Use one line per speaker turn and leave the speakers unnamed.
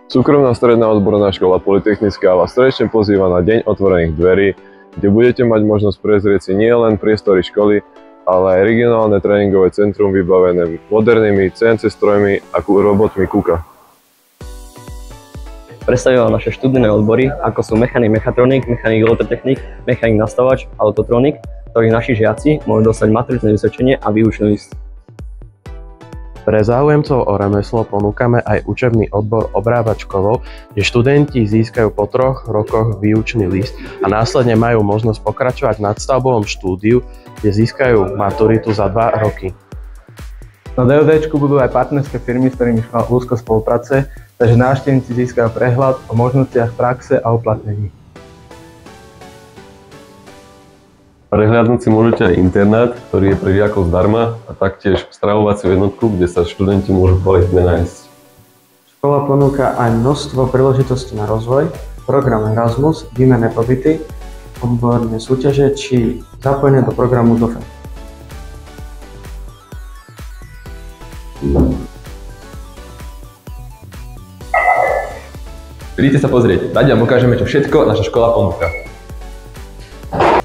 Súkromná stredná odborná škola Polytechnická vás srdečne pozýva na Deň otvorených dverí, kde budete mať možnosť prezrieť si nielen priestory školy, ale aj regionálne tréningové centrum vybavené modernými CNC strojmi a robotmi KUKA.
Predstavím vám naše študijné odbory, ako sú mechanik mechatronik, mechanik elektrotechnik, mechanik nastavač, autotronik, ktorých naši žiaci môžu dostať maturitné vysvedčenie a výučný list.
Pre záujemcov o remeslo ponúkame aj učebný odbor obrábač kovov, kde študenti získajú po 3 rokoch výučný list a následne majú možnosť pokračovať v nadstavbovom štúdiu, kde získajú maturitu za 2 roky.
Na DODčku budú aj partnerské firmy, s ktorými škola úzko spolupracuje, takže návštevníci získajú prehľad o možnostiach praxe a uplatnení.
Prehliadnúť si môžete aj internát, ktorý je pre žiakov zdarma, a taktiež stravovaciu jednotku, kde sa študenti môžu kvalitne nájsť.
Škola ponúka aj množstvo príležitostí na rozvoj, program Erasmus, výmenné pobyty, odborné súťaže či zapojenie do programu DOFE.
Príďte sa pozrieť, radi vám ukážeme, čo všetko naša škola ponúka.